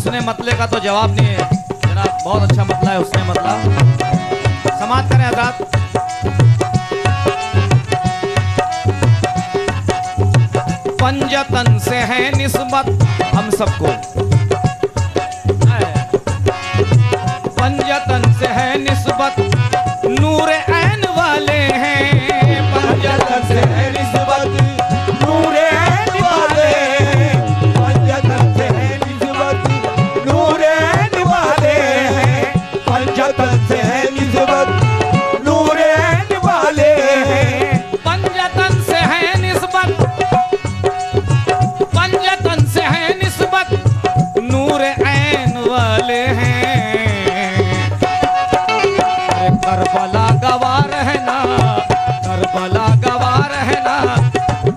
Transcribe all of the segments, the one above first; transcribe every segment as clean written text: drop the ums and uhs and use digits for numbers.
उसने मतले का तो जवाब नहीं है जनाब, बहुत अच्छा मतला है उसने मतला। समाज करें हजरात। पंजतन से है निस्बत हम सबको, पंजतन से है निस्बत नूर ऐन वाले हैं। पंजतन से है निस्बत नूर ऐन वाले हैं। पंजतन से है निस्बत नूर ऐन वाले हैं। पंजतन से है निस्बत नूर ऐन वाले हैं। पंजतन से है निस्बत, पंजतन से है निस्बत नूर ऐन वाले हैं। करबला गवार है ना, करबला गवार है ना,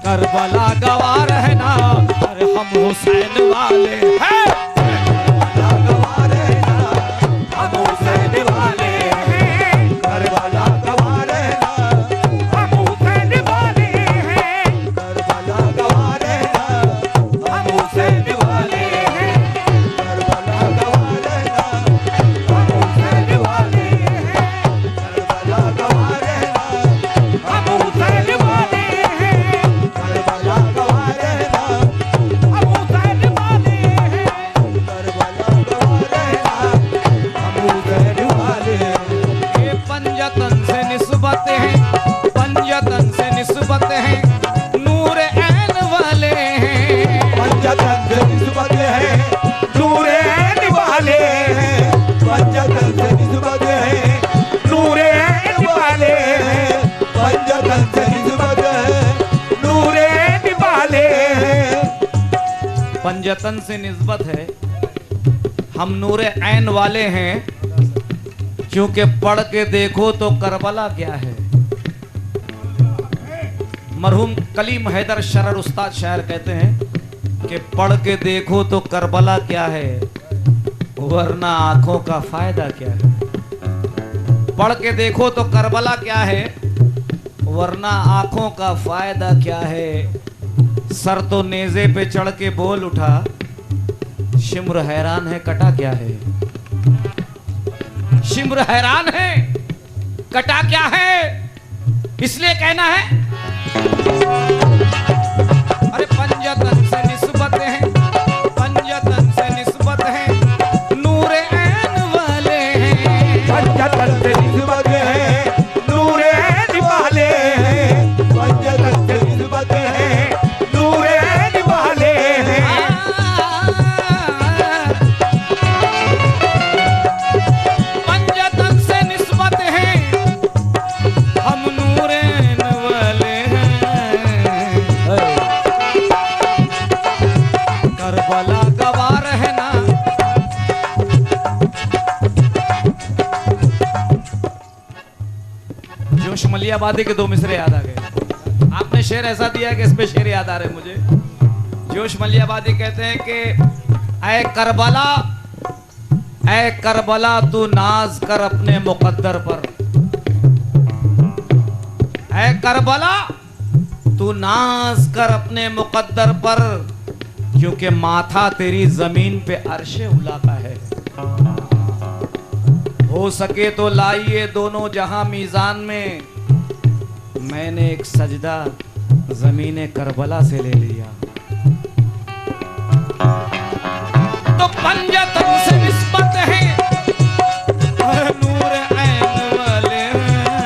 करबला गवार है ना, अरे हम हुसैन वाले हैं। करबला गवार है ना, हम हुसैन वाले हैं। करबला गवार है ना, हम हुसैन वाले हैं। करबला गवार है ना, हम हुसैन वाले हैं। करबला गवार है ना, हम हुसैन वाले हैं। करबला गवार है ना, हम हुसैन वाले हैं। करबला गवार है ना, हम हुसैन वाले हैं। करबला गवार है ना, हम हुसैन वाले हैं। ये पंजतन से निस्बत है, पंजतन से निस्बत है नूर ऐन वाले हैं। पंजतन से निस्बत है नूर ऐन वाले हैं। पंजतन से निस्बत है नूर ऐन वाले हैं। पंजतन से निस्बत है नूर ऐन वाले हैं। पंजतन से निस्बत है हम नूर ऐन वाले हैं, क्योंकि पढ़ के देखो तो करबला क्या है। मरहूम कलीम हैदर शरर उस्ताद शायर कहते हैं कि पढ़ के देखो तो करबला क्या है, वरना आंखों का फायदा क्या है। पढ़ के देखो तो करबला क्या है, वरना आंखों का फायदा क्या है। सर तो नेज़े पे चढ़ के बोल उठा, शिम्र हैरान है कटा क्या है। शिम्र हैरान है कटा क्या है, इसलिए कहना है। अरे पंजतन से निस्बत है, पंजतन से निस्बत है नूर ऐन वाले हैं। पंजतन से निस्बत है नूर ऐन वाले हैं। पंजतन से निस्बत है नूर ऐन वाले हैं। पंजतन से निस्बत है हम नूर ऐन वाले हैं। करबला गवार है ना, जोश मलियाबादी के दो मिसरे याद आ गए। आपने शेर ऐसा दिया है कि इसमें शेर याद आ रहे मुझे। जोश मलियाबादी कहते हैं कि ऐ करबला, ऐ करबला तू नाज कर अपने मुकद्दर पर। ऐ करबला तू नाज कर अपने मुकद्दर पर, क्योंकि माथा तेरी जमीन पे अर्शे उला का है। हो सके तो लाइए दोनों जहां मीजान में, मैंने एक सजदा जमीन करबला से ले लिया। तो पंजतन से निस्बत है और नूर ऐन वाले हैं।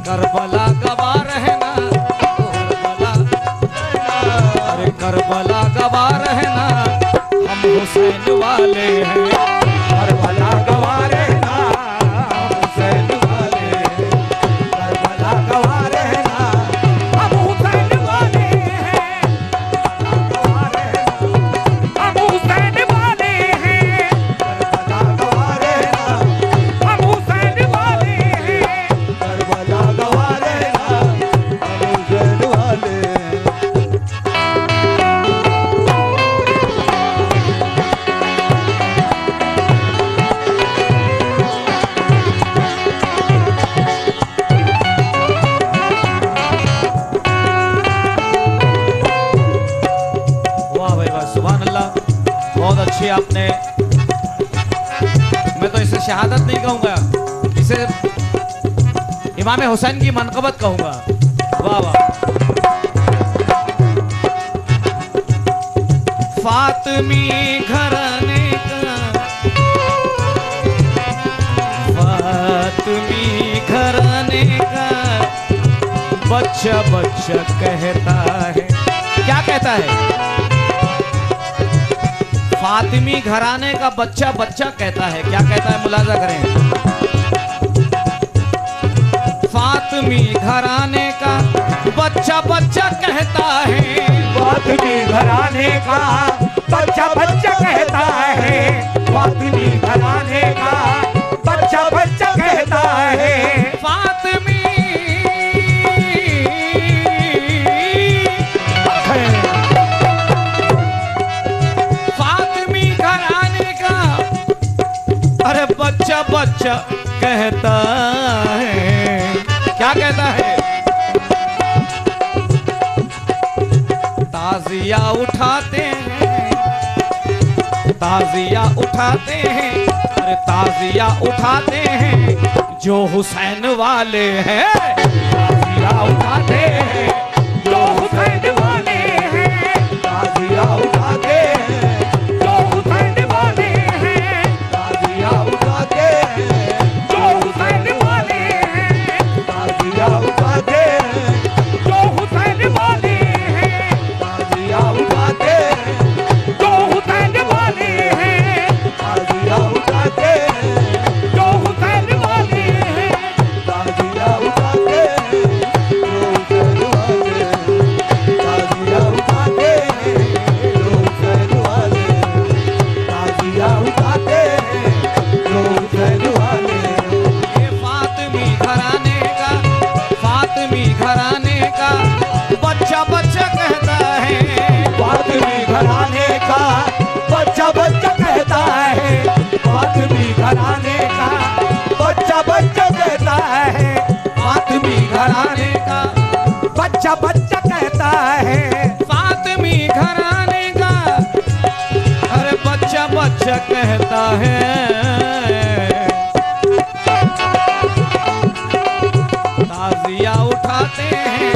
करबला गवार है ना, अरे करबला गवार है ना, हम हुसैन वाले हैं। करबला गवार है ना, हम हुसैन वाले हैं। करबला गवार है ना, हम हुसैन वाले हैं। करबला गवार है ना, हम हुसैन वाले हैं। करबला गवार है ना, हम हुसैन वाले हैं। करबला गवार है ना, हम हुसैन वाले हैं। वाह भाई वाह, सुभान अल्लाह, बहुत अच्छी आपने। मैं तो इसे शहादत नहीं कहूंगा, इसे इमाम हुसैन की मनकबत कहूंगा। वाह वाह। फातिमी घराने का, फातिमी घराने का बच्चा बच्चा कहता है। क्या कहता है? फातिमी घराने का बच्चा बच्चा कहता है। क्या कहता है? मुलाजा करें। फातिमी घराने का बच्चा बच्चा कहता है। फातिमी घराने का बच्चा बच्चा कहता है। फातिमी घराने का बच्चा बच्चा कहता है। फातिमी फातिमी घराने का अरे बच्चा बच्चा कहता है। क्या कहता है? ताजिया उठाते हैं, ताजिया उठाते हैं, अरे ताजिया उठाते हैं जो हुसैन वाले हैं। ताजिया उठाते हैं जो हुसैन वाले हैं। ताजिया उठाते हैं जो हुसैन वाले हैं। ताजिया उठाते हैं जो हुसैन वाले हैं। ताजिया उठाते हैं जो हुसैन वाले हैं। ताजिया उठाते हैं जो हुसैन वाले हैं। ताजिया उठाते हैं जो हुसैन वाले हैं। ताजिया उठाते हैं जो हुसैन वाले हैं। ताजिया उठाते हैं जो हुसैन वाले हैं। ताजिया उठाते हैं जो हुसैन वाले हैं। ये फातिमी घराने का, फातिमी घराने का बच्चा बच्चा कहता है। फातिमी घराने का बच्चा बच्चा कहता है। फातिमी घराने का बच्चा बच्चा कहता है। फातिमी घराने का, बच्चा बच्चा कहता है। फातिमी घराने का अरे बच्चा बच्चा कहता है। ताजिया उठाते हैं,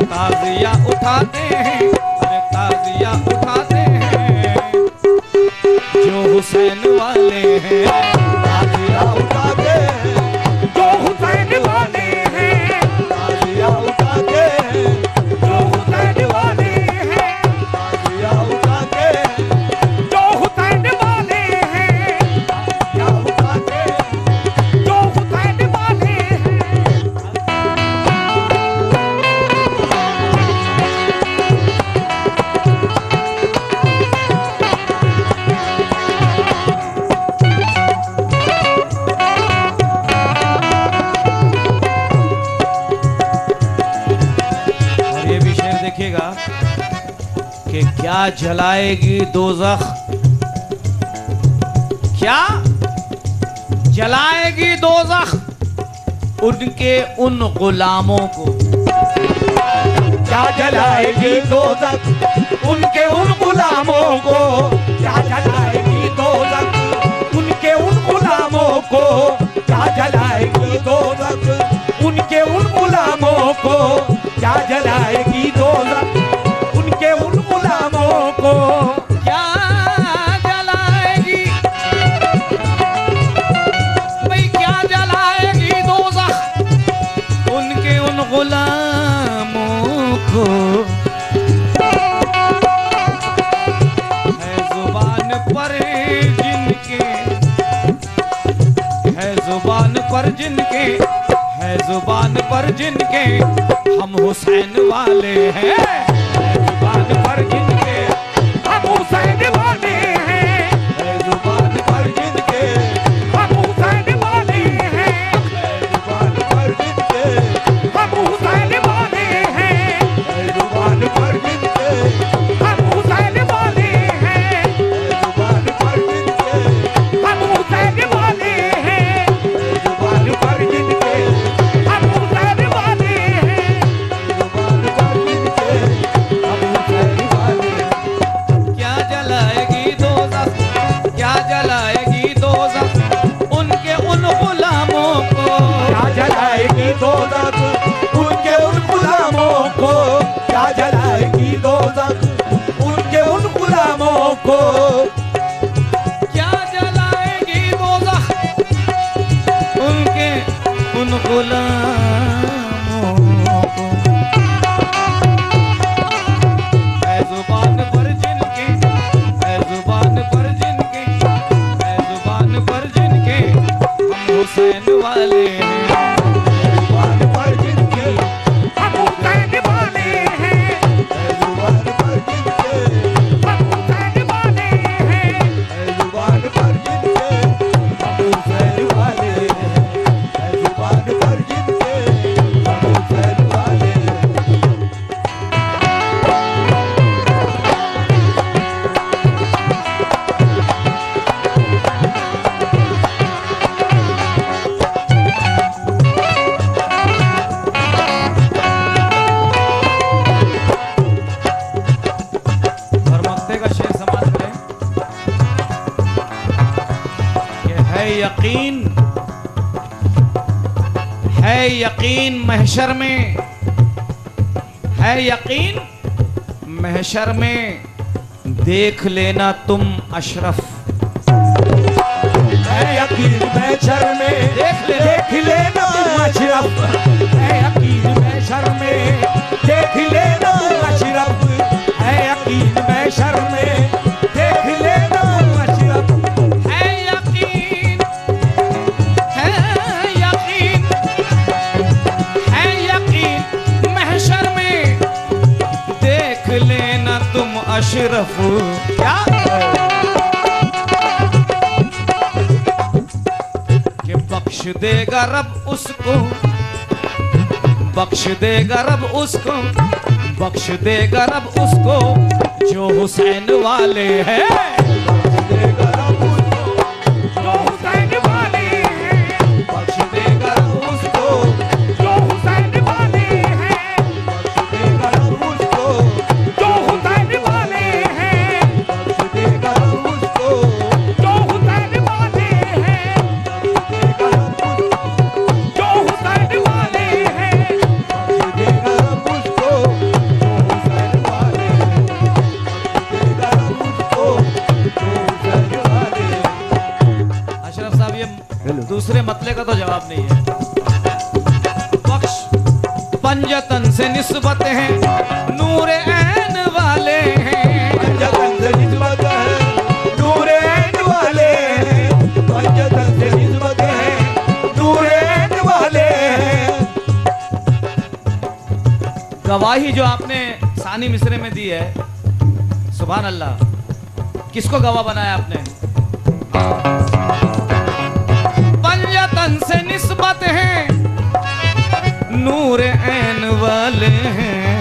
ताजिया उठाते हैं, अरे ताजिया उठाते हैं जो हुसैन वाले हैं। ताजिया उठाते हैं जो हुसैन वाले हैं। ताजिया उठाते हैं जो हुसैन वाले हैं। ताजिया उठाते हैं जो हुसैन वाले हैं। ताजिया उठाते हैं जो हुसैन वाले हैं। और ये भी शेर देखिएगा कि क्या जलाएगी दोज़ख, क्या जलाएगी दोज़ख उनके उन गुलामों को। क्या जलाएगी दोज़ख उनके उन गुलामों को। क्या जलाएगी दोज़ख उनके उन गुलामों को। क्या जलाएगी दोज़ख उनके उन गुलामों को। क्या जलाएगी दोज़ख उनके उन गुलामों को। क्या जलाएगी भाई, क्या जलाएगी दोज़ख उनके उन गुलामों को। है जुबान पर जिनके, है जुबान पर जिनके, है जुबान पर जिनके हम हुसैन वाले हैं। है जुबान पर जिनके हम हुसैन वाले हैं। है जुबान पर जिनके हम हुसैन वाले हैं। जुबान पर जिनके हम हुसैन वाले हैं। जुबान पर जिनके हम हुसैन वाले हैं। जुबान पर जिनके हम हुसैन वाले हैं। जुबान पर जिनके हम हुसैन वाले हैं। जुबान पर जिनके हम हुसैन यकीन महशर में, है यकीन महशर में, देख लेना तुम अशरफ। है यकीन महशर में, देख लेना तुम अशरफ। है यकीन महशर में, देख लेना तुम अशरफ। है यकीन महशर में, देख लेना तुम अशरफ। है यकीन, है यकीन, है यकीन महशर में, देख लेना तुम अशरफ। क्या कि बख्श देगा रब उसको, बख्श देगा रब उसको, बख्श देगा रब उसको जो हुसैन वाले हैं। देगा रब उसको जो हुसैन वाले हैं। बख्श देगा रब उसको जो हुसैन वाले हैं। देगा रब उसको जो हुसैन वाले हैं। देगा रब उसको जो हुसैन वाले हैं। देगा रब उसको जो हुसैन वाले हैं। देगा रब उसको जो हुसैन वाले हैं। देगा रब उसको जो हुसैन वाले हैं। अशरफ साहब, ये दूसरे मतले का तो जवाब नहीं है। बख्श पंजतन से निस्बत है, नूर ऐन वाले हैं। पंजतन से निस्बत है, नूर ऐन वाले हैं। पंजतन से निस्बत है, नूर ऐन वाले हैं। गवाही जो आपने सानी मिसरे में दी है, सुभान अल्लाह, किसको गवाह बनाया आपने? पंजतन से निस्बत है, नूर ऐन वाले हैं।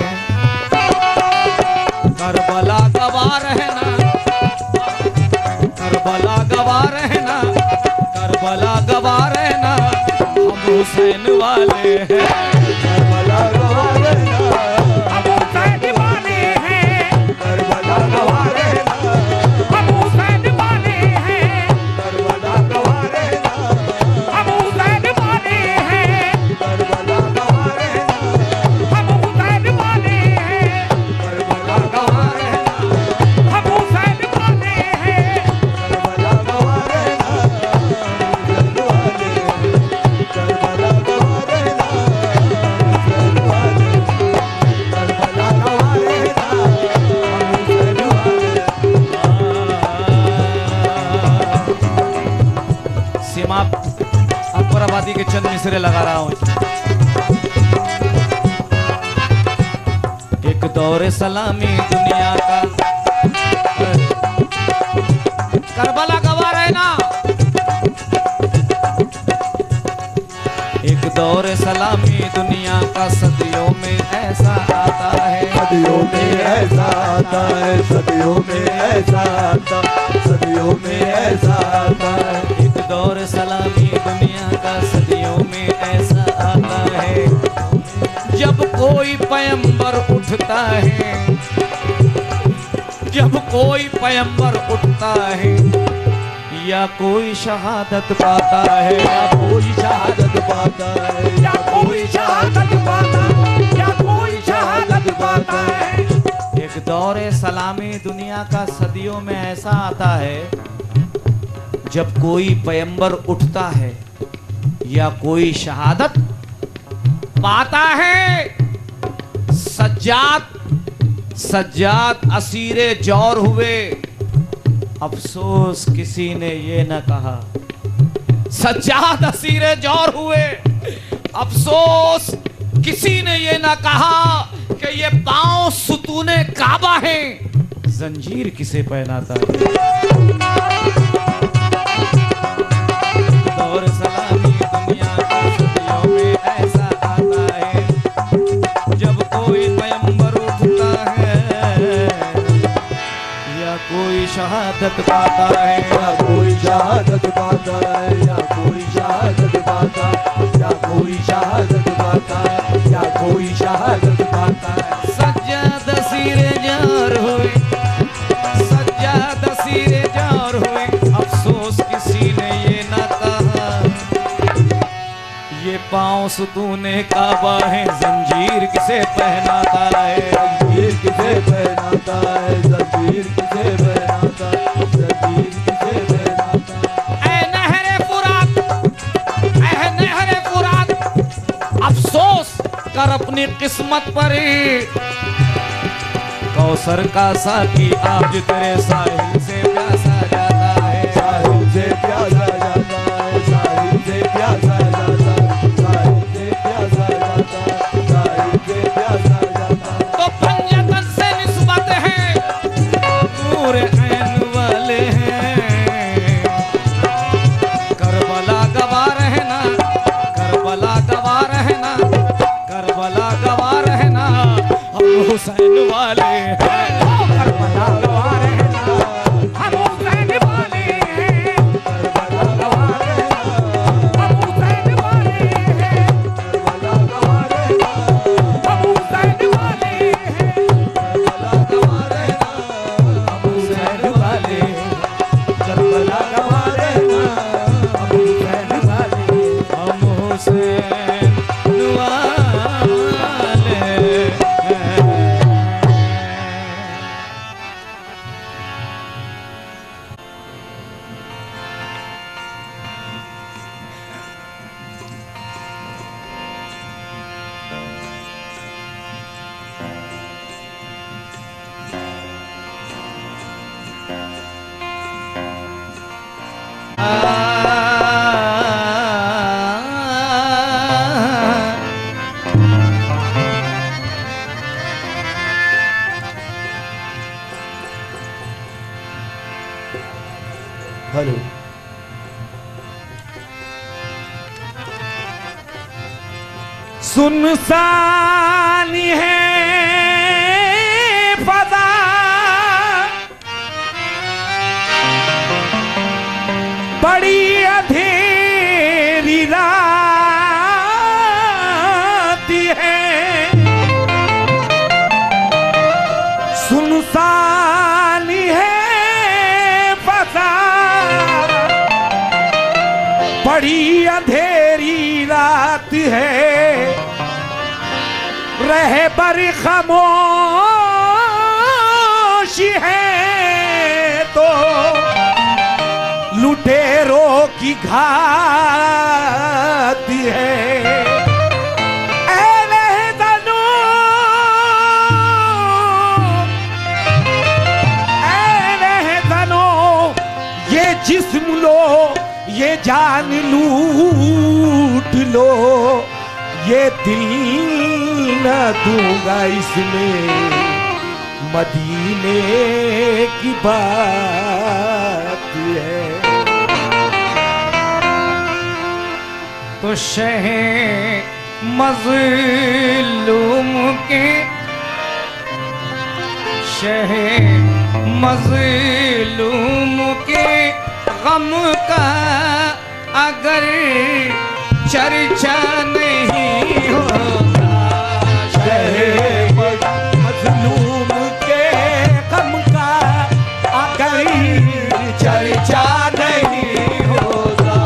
करबला गवाह रहना, करबला गवाह रहना, करबला गवाह रहना, हम हुसैन वाले हैं। करबला गवाह रहना, हम हुसैन वाले हैं। करबला गवाह रहना, हम हुसैन वाले हैं। करबला गवाह रहना, हम हुसैन वाले हैं। करबला गवाह रहना, हम हुसैन वाले हैं। करबला गवाह रहना, हम हुसैन वाले हैं। करबला गवाह रहना, हम हुसैन वाले हैं। करबला गवाह रहना, हुसैन वाले हैं। करबला गवाह रहना, हम हुसैन वाले हैं। सीमा अकबर आबादी के चंद मिसरे लगा रहा हूं। एक दौर सलामी दुनिया का, करबला गवाह रहना। एक दौर सलामी दुनिया का, सदियों में ऐसा आता है। सदियों में ऐसा आता है। सदियों में ऐसा आता, सदियों में ऐसा आता है। एक दौर सलामी दुनिया का, सदियों में ऐसा आता है। जब कोई पैगंबर उठता है, जब कोई पैगंबर उठता है, या कोई शहादत पाता है, या कोई शहादत पाता है। या कोई शहादत पाता है। या कोई शहादत पाता है। एक दौरे सलामी दुनिया का सदियों में ऐसा आता है, जब कोई पैगंबर उठता है या कोई शहादत पाता है। सज्जाद असीरे जौर हुए, अफसोस किसी ने ये न कहा। सज्जाद असीरे जौर हुए, अफसोस किसी ने ये न कहा कि ये पांव सुतूने काबा है, जंजीर किसे पहनाता है। दौर सलामी दुनिया की सदियों में ऐसा आता है, जब कोई पैगंबर उठता है या कोई शहादत पाता है। या कोई शहादत पाता है। या कोई शहादत पाता है। या कोई शहादत पाता है। या कोई शहादत पाता है। सज्जाद असीरे जार हुए, सज्जाद असीरे जार हुए, अफसोस किसी ने ये न कहा सुतूने काबा है, जंजीर किसे पहनाता है, जंजीर किसे पहनाता है, जंजीर किसे पहनाता है, जंजीर किसे पहनाता है। ऐ नहरे फुरात, अफसोस कर अपनी किस्मत पर, कौसर का साकी आज तेरे साहिल से प्यासा जाता है, साहिल से प्यासा जाता है, साहिल से प्यासा जाता है, साहिल से प्यासा जाता है, साहिल से प्यासा जाता है। तो पंजतन से निस्बत है, नूर ऐन वाले हैं, करबला गवा रहना, करबला गवा रहना, करबला गवा रहना, हम हुसैन वाले हैं, करबला गवा रहना, हम हुसैन वाले हैं, करबला गवा रहना, हम हुसैन वाले हैं, करबला गवा रहना, हम हुसैन वाले हैं, करबला गवा रहना, हम हुसैन वाले हैं, करबला गवा रहना, हम हुसैन वाले हैं, हम हुसैन वाले हैं। हेलो सुनसान है फजा, बड़ी अंधेरी रात है, सुनसान है फजा, बड़ी अंधेरी रात है, रहबर खामोशी है तो लुटेरों की घात है। ये जिस्म लो, ये जान लूट लो, ये दिल न दूंगा इसमें, मदीने की बात है। तो शहे मज़लूम के, शहे मज़लूम के गम का अगर चर्चा नहीं होता, शहे मज़लूम के गम का अगर चर्चा नहीं होता,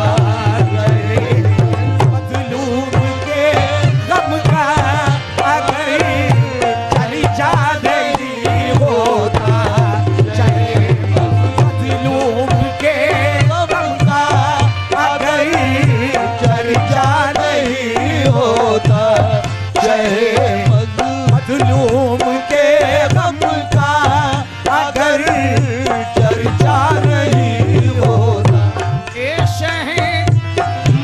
मज़लूम के गम का अगर चर्चा नहीं होता, मज़लूम के गम का अगर चर्चा नहीं होता, मज़लूम के गम का अगर चर्चा नहीं होता। ये शहे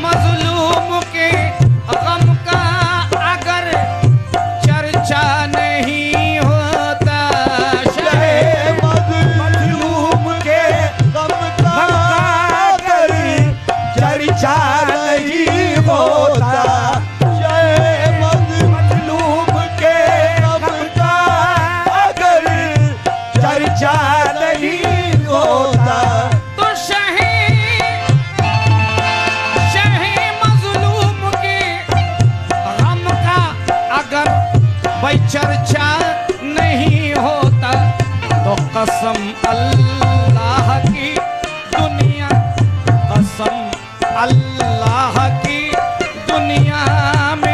मज़लूम के गम का अगर चर्चा नहीं होता, शहे मज़लूम के गम का अगर चर्चा नहीं होता, शहे मज़लूम के गम का अगर चर्चा नहीं होता। तो शहे मज़लूम के गम का अगर भाई चर्चा नहीं होता, तो कसम अल्लाह की दुनिया, कसम अल्लाह की दुनिया में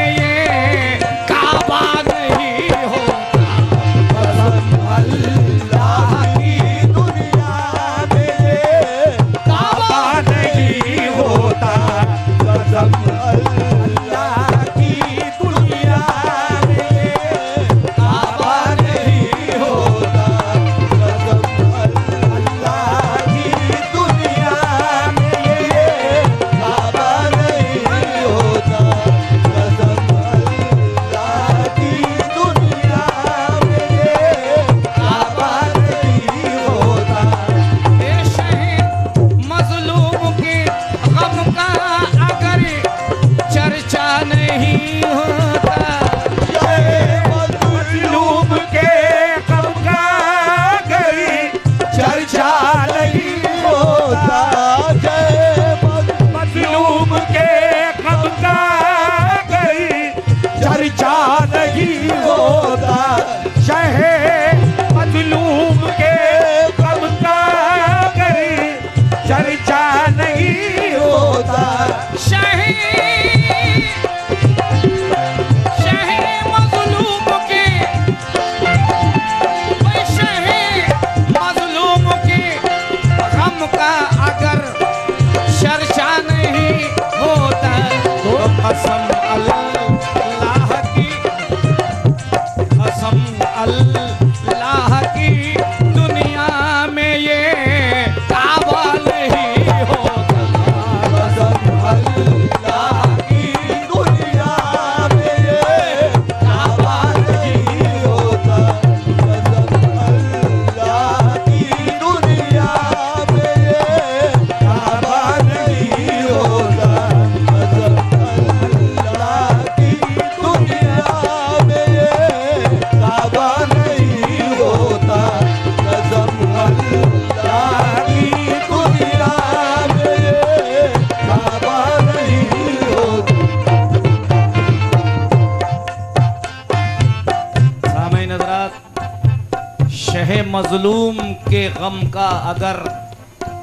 मजलूम के गम का अगर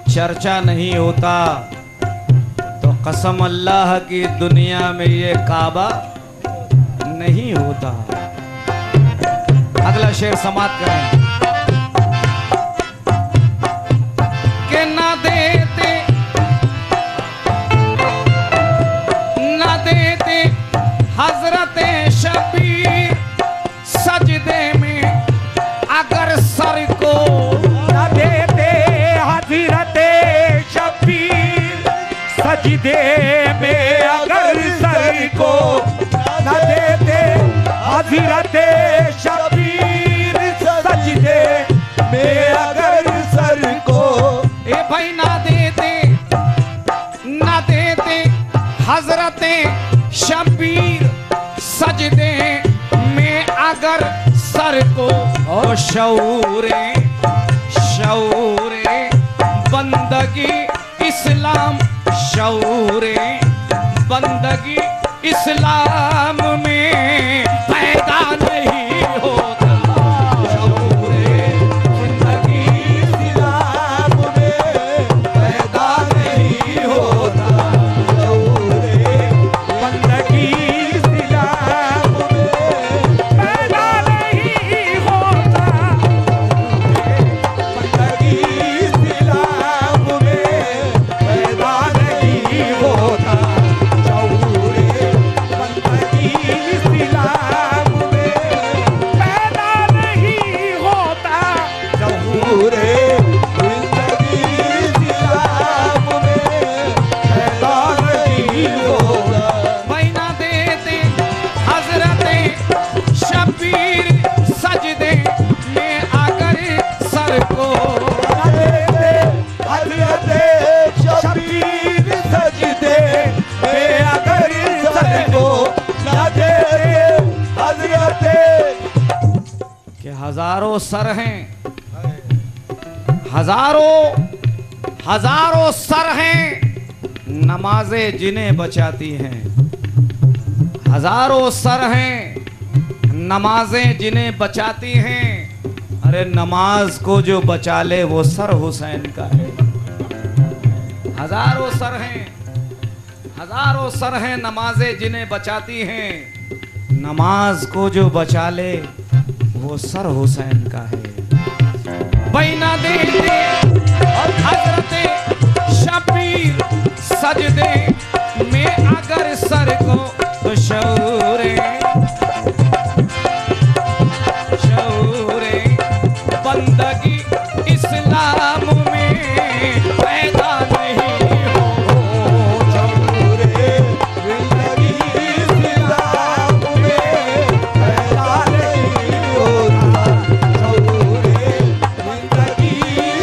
चर्चा नहीं होता तो कसम अल्लाह की दुनिया में ये काबा नहीं होता। अगला शेर समाप्त करें कि ना देते हजरत शबीर सजदे में अगर सर को न देते हजरत शबीर सजदे में अगर सर को न देते हजरत शबीर सजदे में अगर सर को। ए भाई ना देते हजरत शबीर सजदे में अगर सर को और शऊरे बंदगी इस्लाम शऊरे बंदगी इस्लाम में पैदा नहीं होता। शऊरे बंदगी इस्लाम में पैदा नहीं होता। हजारों सर हैं, हजारों सर हैं नमाजें जिन्हें बचाती हैं। हजारों सर हैं नमाजें जिन्हें बचाती हैं। अरे नमाज को जो बचा ले वो सर हुसैन का है। हजारों सर हैं नमाजें जिन्हें बचाती हैं। नमाज को जो बचा ले वो सर हुसैन का है। बैना दे हजरत शबीर सजदे में अगर सर को तो शऊरे बंदगी इस्लाम में पैदा नहीं हो। शऊरे बंदगी इस्लाम में पैदा नहीं होता। शऊरे बंदगी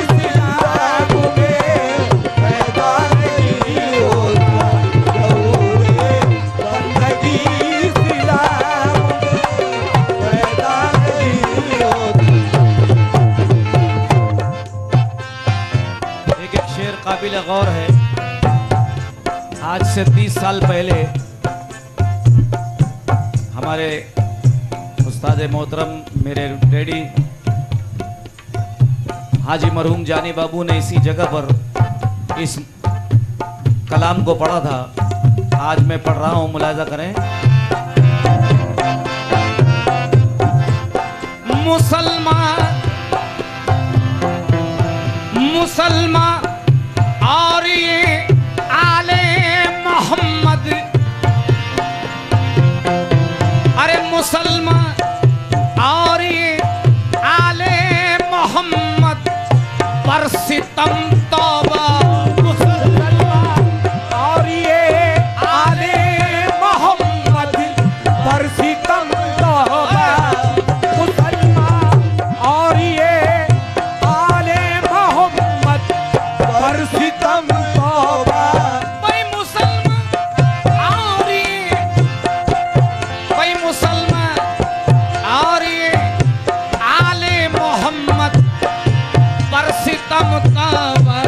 इस्लाम में पैदा नहीं होता। शऊरे बंदगी इस्लाम में पैदा नहीं होता। एक शेर काबिल गौर है। आज से 30 साल पहले हमारे उस्ताद मोहतरम मेरे डैडी हाजी मरहूम जानी बाबू ने इसी जगह पर इस कलाम को पढ़ा था। आज मैं पढ़ रहा हूं, मुलाजा करें। मुसलमान और ये आले मोहम्मद, अरे मुसलमान और ये आले मोहम्मद पर सितम तौबा। मुसलमान और ये आले मोहम्मद पर सितम तौबा। मुसलमान और ये आले मोहम्मद पर सितम तौबा। भाई मुसलमान और ये आले मोहम्मद पर सितम तौबा।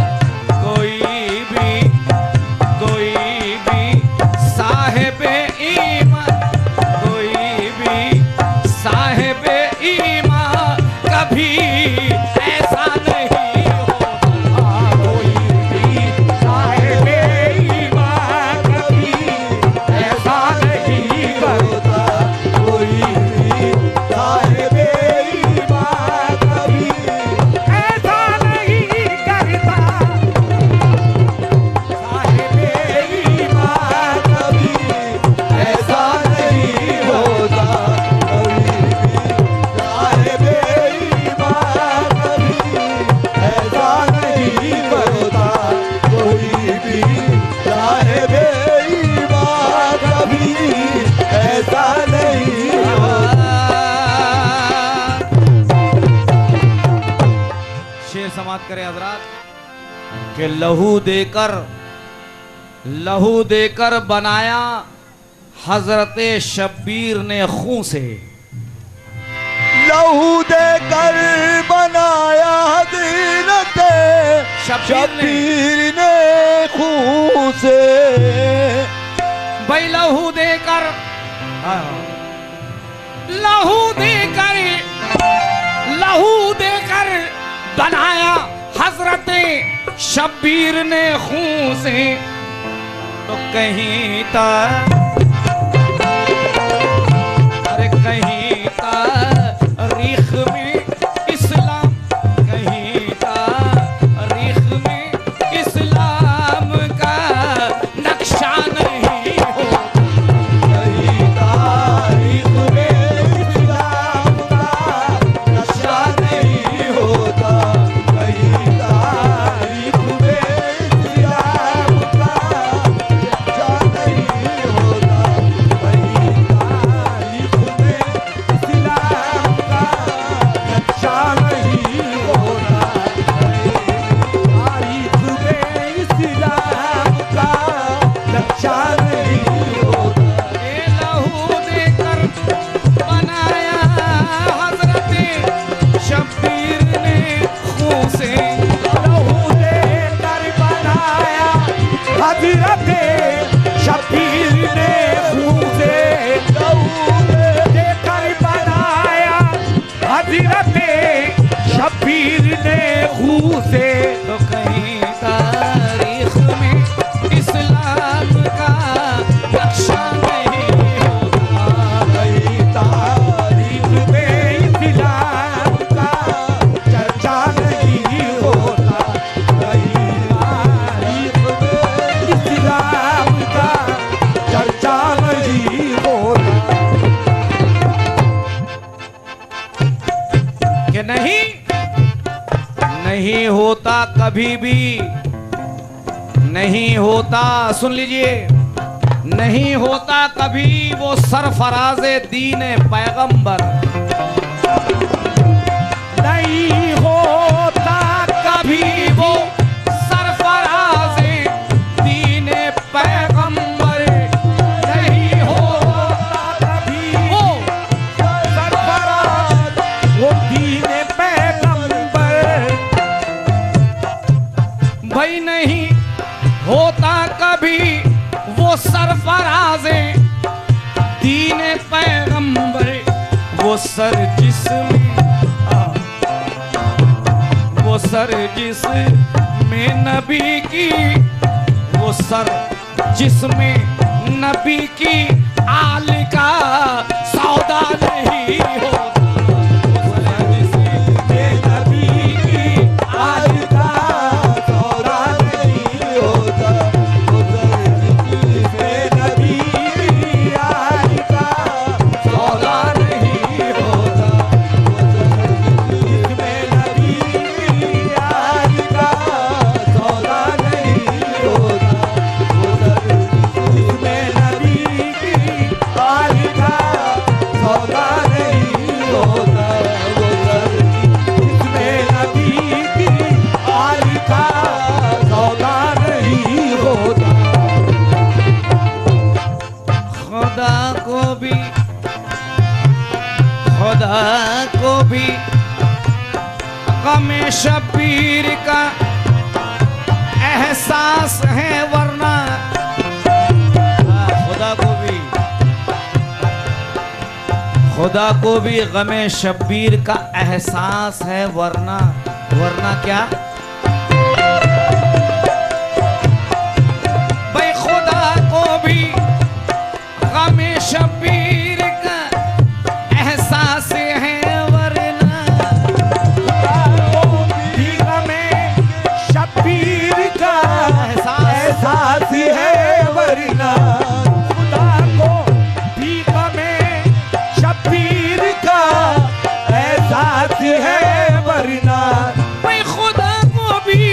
शेर समाप्त करें हजरात कि लहू देकर बनाया हजरत शब्बीर ने खून से। लहू देकर बनाया हज़रत शब्बीर ने खून से। भाई लहू देकर बनाया हजरत शब्बीर ने खून से। तो कहीं तारीख में इस्लाम, कहीं तारीख में इस्लाम का नक्शा नहीं हो। कहीं तारीख में इस्लाम का नक्शा नहीं होता। कहीं तारीख में इस्लाम का नक्शा नहीं होता। कहीं तारीख में इस्लाम का नक्शा नहीं होता। तारीख में इस्लाम का नक्शा नहीं होता। ये लहू देकर बनाया हजरत शब्बीर ने खून से। लहू देकर बनाया हज़रत शब्बीर ने खून से। लहू देकर बनाया हज़रत शब्बीर ने खून से। तो कहीं तारीख में इस्लाम का नक्शा नहीं होता। कहीं तारीख में इस्लाम का चर्चा नहीं होता। कहीं तारीख में इस्लाम का चर्चा नहीं होता। कि नहीं होता कभी भी, नहीं होता, सुन लीजिए, नहीं होता कभी वो सरफराज़े दीन पैगंबर। नहीं होता कभी वो सरफराज़े दीन पैगंबर। नहीं होता कभी वो सरफराज वो दीन पैगंबर। भाई नहीं होता कभी वो सरफराज़े दीन पैगंबर। वो सर जिसमें नबी की, वो सर जिसमें नबी की आल का सौदा नहीं होता। वो सर जिसमें नबी की आज का सौदा नहीं होता। जिसमें नबी आज का सौदा नहीं होता। जिसमें नबी आज का सौदा नहीं होता। जिसमें नबी की आज का सौदा नहीं होता। जिसमें नबी की आज का सौदा नहीं होता। खुदा को भी गम शब्बीर का एहसास है, वरना खुदा को भी गम शब्बीर का एहसास है, वरना क्या भाई खुदा को भी गम शब्बीर का एहसास है, वरना भी हमें शब्बीर का एहसास है, वरना खुदा को भी हमें शब्बीर का एहसास है, वरना भाई खुदा को भी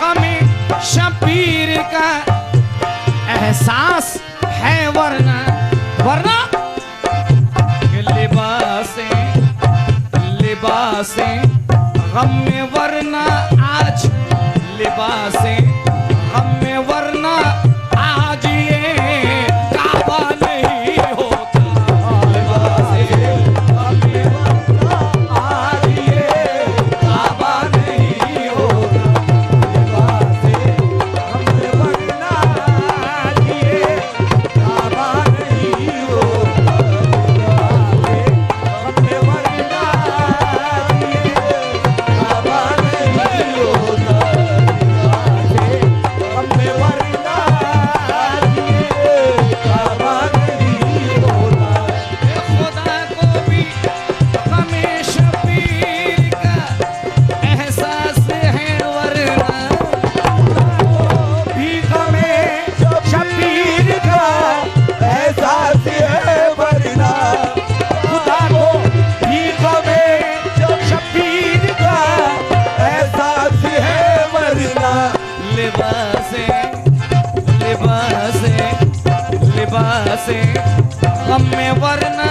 गम शब्बीर का एहसास है, वरना कि लिबास लिबासे लिबासे गम में वरना आज लिबासे गम में वरना आज ये काबा नहीं होता। लिबासे गम में वरना आज ये काबा नहीं होता। लिबासे गम में वरना आज ये काबा नहीं होता। लिबासे गम में वरना आज ये काबा नहीं होता। लिबासे गम में वरना आज ये काबा नहीं होता। खुदा को भी गमे शबीर का एहसास है वरना भी हमें शबीर का एहसास है वरना। खुदा को भी हमें शबीर का एहसास है वरना। लिबासे लिबासे लिबासे गम में वरना